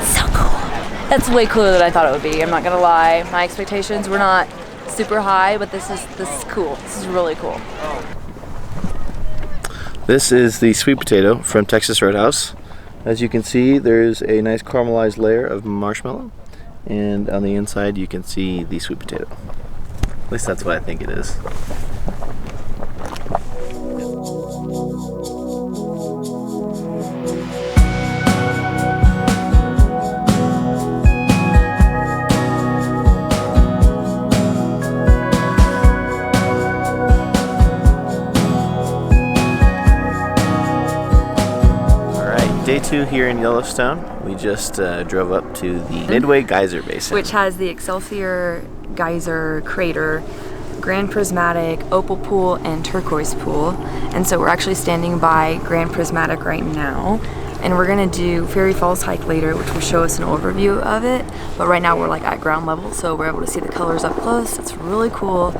So cool. That's way cooler than I thought it would be. I'm not gonna lie. My expectations were not super high, but this is cool. This is really cool. This is the sweet potato from Texas Roadhouse. As you can see, there's a nice caramelized layer of marshmallow, and on the inside you can see the sweet potato. At least that's what I think it is. Day 2 here in Yellowstone. We just drove up to the Midway Geyser Basin, which has the Excelsior Geyser crater, Grand Prismatic Opal Pool, and Turquoise Pool. And so we're actually standing by Grand Prismatic right now. And we're gonna do Fairy Falls hike later, which will show us an overview of it. But right now we're like at ground level, so we're able to see the colors up close. It's really cool.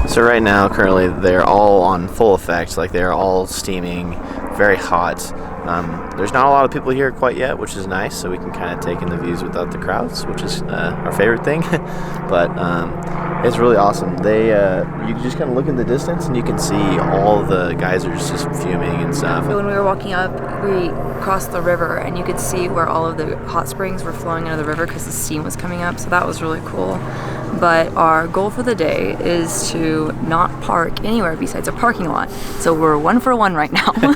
So right now, currently, they're all on full effect. Like, they're all steaming, very hot. There's not a lot of people here quite yet, which is nice, so we can kind of take in the views without the crowds, which is our favorite thing. But it's really awesome. You can just kind of look in the distance and you can see all the geysers just fuming and stuff. So when we were walking up, we crossed the river and you could see where all of the hot springs were flowing into the river because the steam was coming up, so that was really cool. But our goal for the day is to not park anywhere besides a parking lot. So we're 1 for 1 right now. Where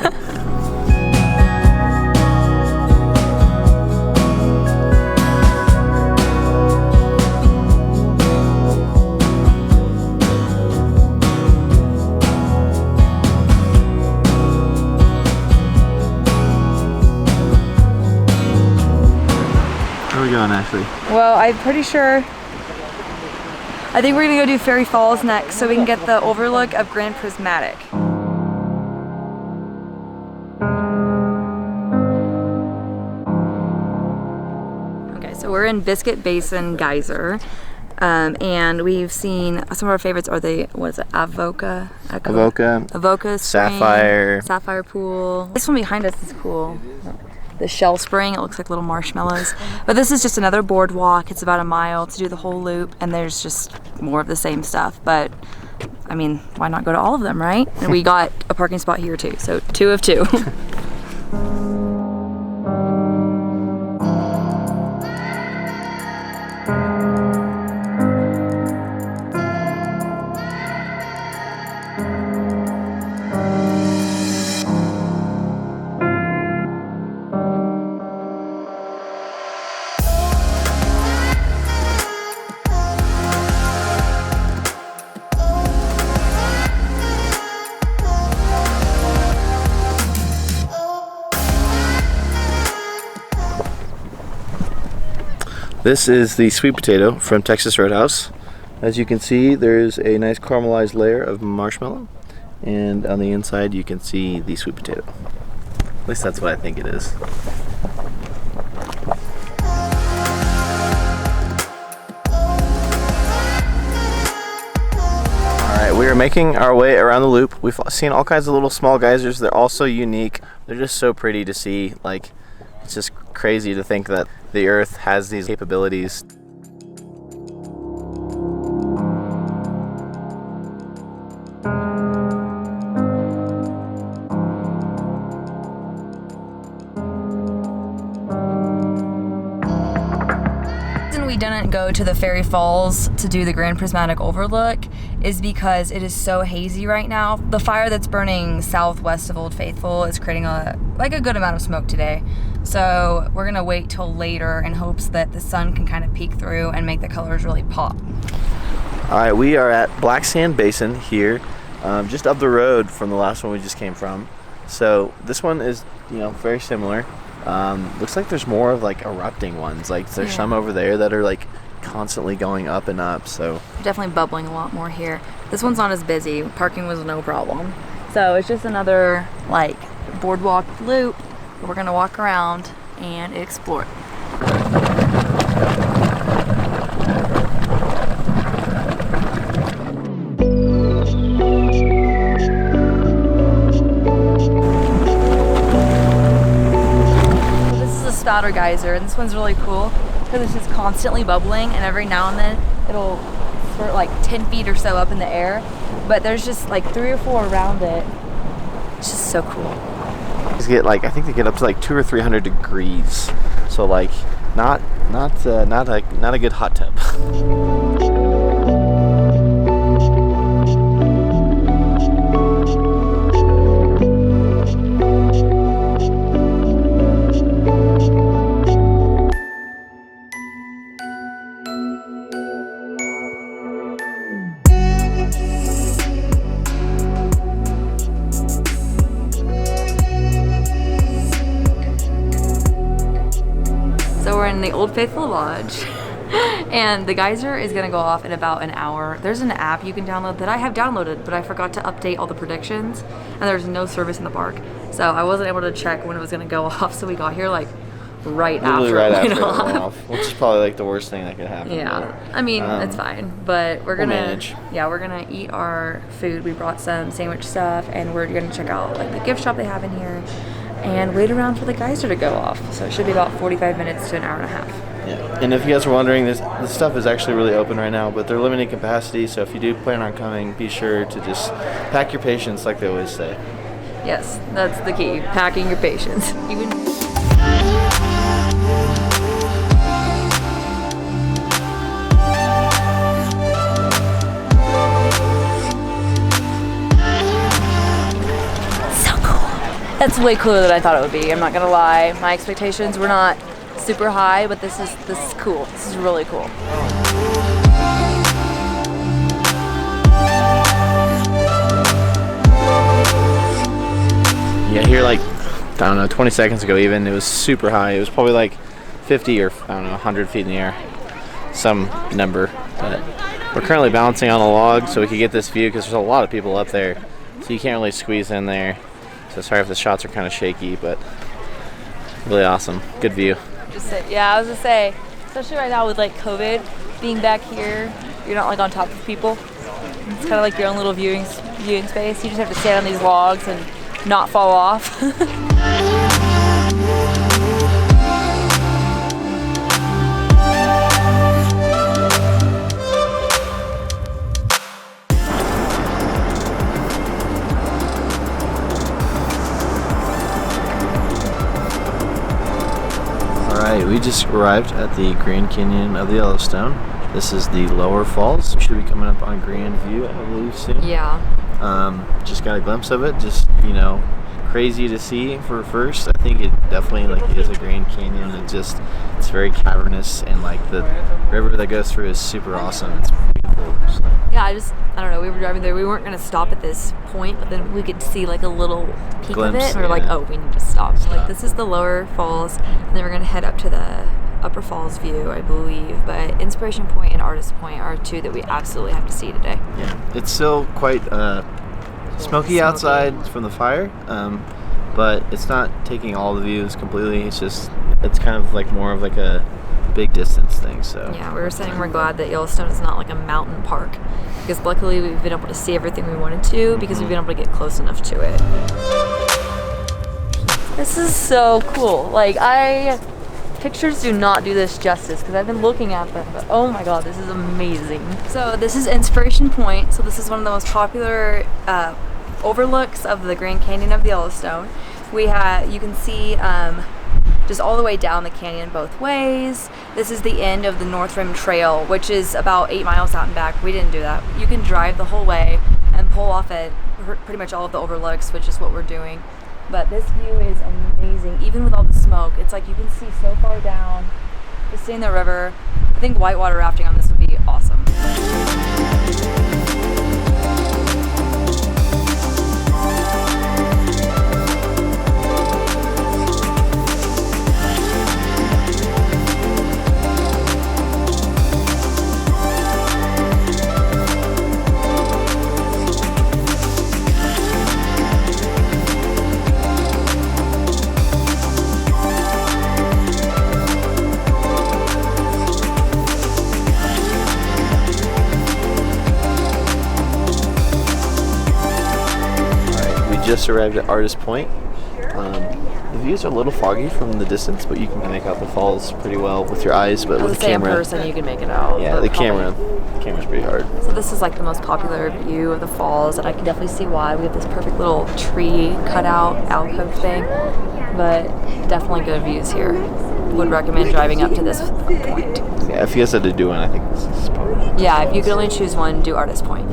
are we going, Ashley? Well, I'm pretty sure. I think we're gonna go do Fairy Falls next so we can get the overlook of Grand Prismatic. Okay, so we're in Biscuit Basin Geyser. And we've seen some of our favorites are the, what is it, Avoca Spring, Sapphire Pool. This one behind us is cool. The shell spring, it looks like little marshmallows. But this is just another boardwalk. It's about a mile to do the whole loop, and there's just more of the same stuff. But I mean, why not go to all of them, right? And we got a parking spot here too, so 2 of 2. This is the sweet potato from Texas Roadhouse. As you can see, there's a nice caramelized layer of marshmallow, and on the inside you can see the sweet potato. At least that's what I think it is. Alright, we are making our way around the loop. We've seen all kinds of little small geysers. They're all so unique. They're just so pretty to see. Like, it's just crazy to think that the Earth has these capabilities. We didn't go to the Fairy Falls to do the Grand Prismatic Overlook is because it is so hazy right now. The fire that's burning southwest of Old Faithful is creating a good amount of smoke today. So we're gonna wait till later in hopes that the sun can kind of peek through and make the colors really pop. All right, we are at Black Sand Basin here, just up the road from the last one we just came from. So this one is, very similar. Looks like there's more of like erupting ones. Like there's some over there that are like constantly going up and up. So definitely bubbling a lot more here. This one's not as busy. Parking was no problem. So it's just another like boardwalk loop. We're gonna walk around and explore. Spouter geyser, and this one's really cool because it's just constantly bubbling, and every now and then it'll squirt like 10 feet or so up in the air, but there's just like 3 or 4 around it. It's just so cool. These get like, I think they get up to like 200 or 300 degrees, so like not a good hot tub. The Old Faithful Lodge, and the geyser is gonna go off in about an hour. There's an app you can download that I have downloaded, but I forgot to update all the predictions, and there's no service in the park, so I wasn't able to check when it was gonna go off. So we got here like right after it went off, which is probably like the worst thing that could happen. Yeah, I mean it's fine, but we're gonna manage. Yeah, we're gonna eat our food. We brought some sandwich stuff, and we're gonna check out like the gift shop they have in here and wait around for the geyser to go off. So it should be about 45 minutes to an hour and a half. Yeah, and if you guys are wondering, this stuff is actually really open right now, but they're limiting capacity, so if you do plan on coming, be sure to just pack your patience like they always say. Yes, that's the key, packing your patience. That's way cooler than I thought it would be. I'm not gonna lie. My expectations were not super high, but this is cool. This is really cool. Yeah, here like, I don't know, 20 seconds ago even, it was super high. It was probably like 50 or I don't know, 100 feet in the air, some number. But we're currently balancing on a log so we can get this view because there's a lot of people up there, so you can't really squeeze in there. So sorry if the shots are kind of shaky, but really awesome. Good view. Yeah, I was gonna say, especially right now with like COVID being back here, you're not like on top of people. It's kind of like your own little viewing space. You just have to stand on these logs and not fall off. We just arrived at the Grand Canyon of the Yellowstone. This is the lower falls. We should be coming up on Grand View, I believe, soon. Yeah. Just got a glimpse of it. Just, you know, crazy to see for first. I think it definitely like is a Grand Canyon. It's very cavernous, and like the river that goes through is super awesome. It's beautiful. So. Yeah, I don't know. We were driving there. We weren't gonna stop at this point, but then we could see like a little peek of it, and we were like, oh, we need to stop. So, like, this is the lower falls, and then we're gonna head up to the upper falls view, I believe. But Inspiration Point and Artist Point are two that we absolutely have to see today. Yeah, it's still quite smoky outside from the fire, but it's not taking all the views completely. It's kind of like more of like a big distance thing. So yeah, we were saying we're glad that Yellowstone is not like a mountain park, because luckily we've been able to see everything we wanted to because we've been able to get close enough to it. This is so cool. Like, pictures do not do this justice because I've been looking at them, but oh my god, this is amazing. So this is Inspiration Point. So this is one of the most popular overlooks of the Grand Canyon of the Yellowstone. You can see just all the way down the canyon both ways. This is the end of the North Rim Trail, which is about 8 miles out and back. We didn't do that. You can drive the whole way and pull off at pretty much all of the overlooks, which is what we're doing. But this view is amazing, even with all the smoke. It's like you can see so far down, just seeing the river. I think whitewater rafting on this would be awesome. just arrived at Artist Point. The views are a little foggy from the distance, but you can make out the falls pretty well with your eyes. But with the camera, in person, you can make it out. Yeah, the camera's pretty hard. So this is like the most popular view of the falls, and I can definitely see why. We have this perfect little tree cutout alcove thing, but definitely good views here. Would recommend driving up to this point. Yeah, if you guys had to do one, I think this is probably. Yeah, if you could only choose one, do Artist Point.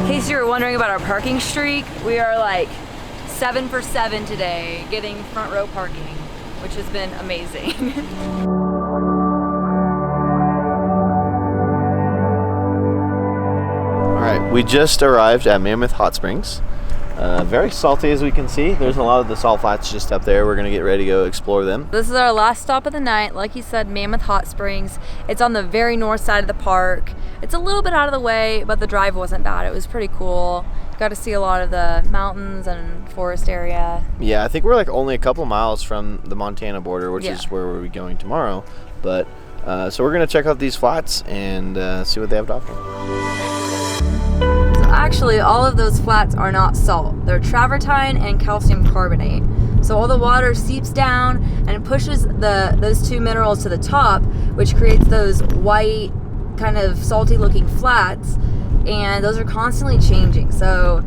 In case you were wondering about our parking streak, we are like 7 for 7 today, getting front row parking, which has been amazing. Alright, we just arrived at Mammoth Hot Springs. Very salty as we can see. There's a lot of the salt flats just up there. We're going to get ready to go explore them. This is our last stop of the night. Like you said, Mammoth Hot Springs. It's on the very north side of the park. It's a little bit out of the way, but the drive wasn't bad. It was pretty cool. Got to see a lot of the mountains and forest area. Yeah, I think we're like only a couple miles from the Montana border, which is where we're going tomorrow. But so we're going to check out these flats and see what they have to offer. Actually, all of those flats are not salt. They're travertine and calcium carbonate. So all the water seeps down and it pushes those two minerals to the top, which creates those white, kind of salty looking flats, and those are constantly changing. So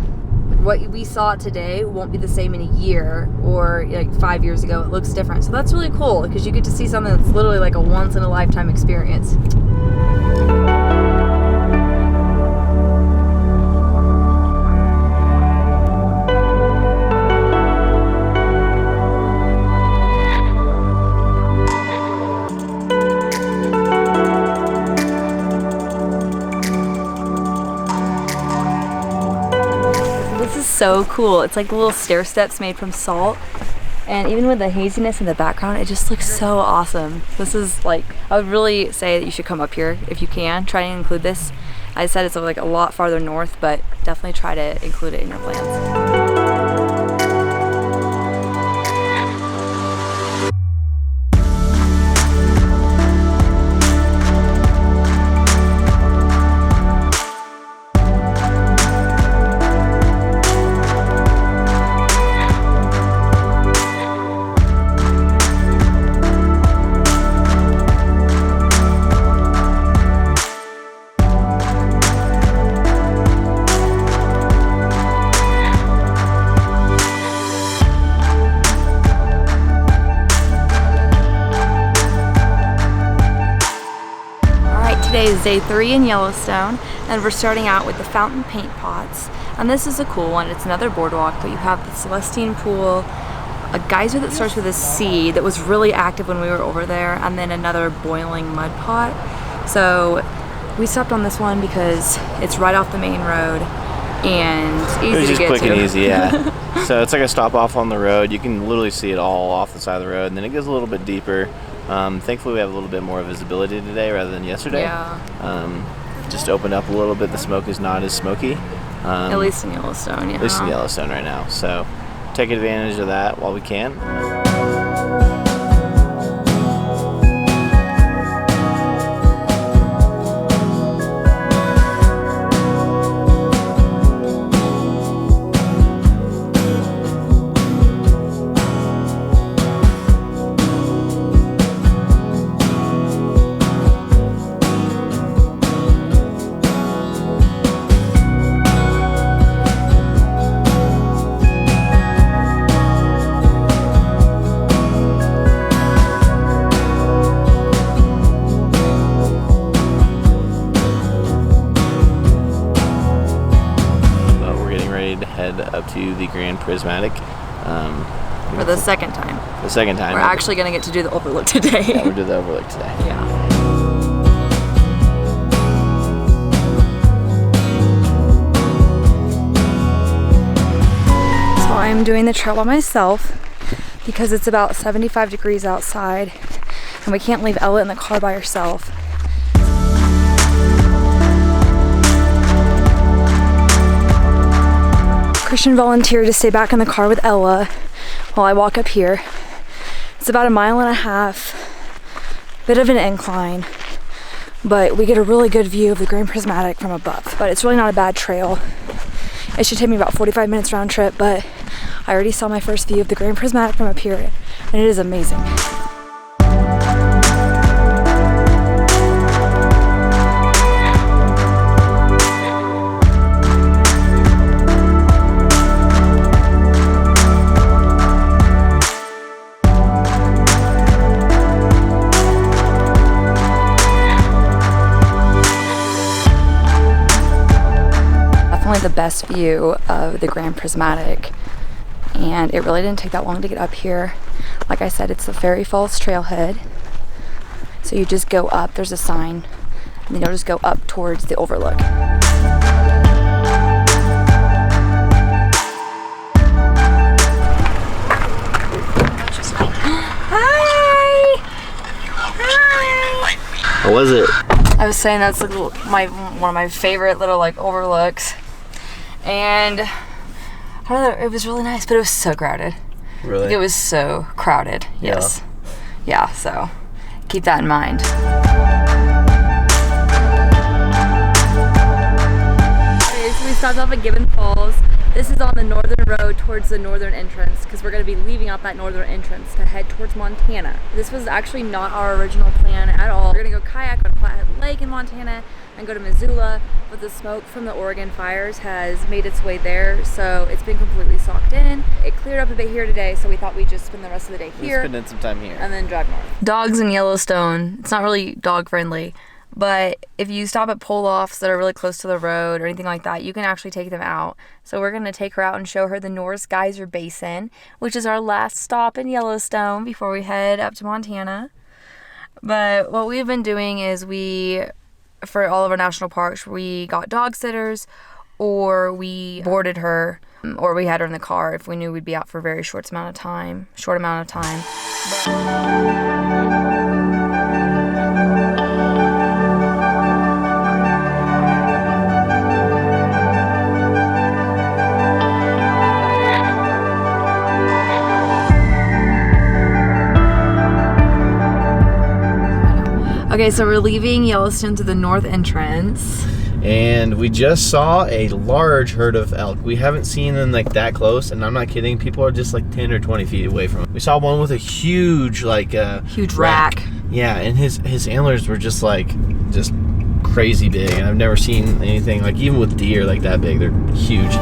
what we saw today won't be the same in a year, or like 5 years ago. It looks different. So that's really cool because you get to see something that's literally like a once in a lifetime experience. So cool. It's like little stair steps made from salt, and even with the haziness in the background, it just looks so awesome. This is like, I would really say that you should come up here if you can. Try and include this. I said it's like a lot farther north, but definitely try to include it in your plans. Today is day 3 in Yellowstone, and we're starting out with the fountain paint pots. And this is a cool one. It's another boardwalk, but you have the Celestine pool, a geyser that starts with a C that was really active when we were over there, and then another boiling mud pot. So we stopped on this one because it's right off the main road and easy to get to. It was just quick and easy, yeah. So it's like a stop off on the road. You can literally see it all off the side of the road, and then it goes a little bit deeper. Thankfully we have a little bit more visibility today rather than yesterday. Yeah. Just opened up a little bit. The smoke is not as smoky. At least in Yellowstone, yeah. At least in Yellowstone right now. So take advantage of that while we can. Up to the Grand Prismatic for the second time. The second time. We're actually going to get to do the overlook today. Yeah, we'll do the overlook today. Yeah. So I'm doing the trail by myself because it's about 75 degrees outside and we can't leave Ella in the car by herself. Christian volunteered to stay back in the car with Ella while I walk up here. It's about 1.5 miles bit of an incline, but we get a really good view of the Grand Prismatic from above. But it's really not a bad trail. It should take me about 45 minutes round trip, but I already saw my first view of the Grand Prismatic from up here, and it is amazing. The best view of the Grand Prismatic, and it really didn't take that long to get up here. Like I said, it's the Fairy Falls trailhead, so you just go up, there's a sign, and then you'll just go up towards the overlook. Hi! Hi! What was it? I was saying that's like one of my favorite little like overlooks. And I don't know, it was really nice, but it was so crowded. Really? Like, it was so crowded, yes. Yeah, so keep that in mind. Okay, so we stopped off at Gibbon Falls. This is on the northern road towards the northern entrance, because we're going to be leaving out that northern entrance to head towards Montana. This was actually not our original plan at all. We're going to go kayak on Flathead Lake in Montana and go to Missoula, but the smoke from the Oregon fires has made its way there, so it's been completely socked in. It cleared up a bit here today, so we thought we'd just spend the rest of the day here. We're spending some time here. And then drive north. Dogs in Yellowstone, it's not really dog friendly, but if you stop at pull-offs that are really close to the road or anything like that, you can actually take them out. So we're going to take her out and show her the North Geyser Basin, which is our last stop in Yellowstone before we head up to Montana. But what we've been doing is for all of our national parks, we got dog sitters, or we boarded her, or we had her in the car if we knew we'd be out for a very short amount of time. Okay, so we're leaving Yellowstone to the north entrance. And we just saw a large herd of elk. We haven't seen them like that close, and I'm not kidding. People are just like 10 or 20 feet away from them. We saw one with a huge huge rack. Yeah, and his antlers were just crazy big, and I've never seen anything like, even with deer, like that big. They're huge.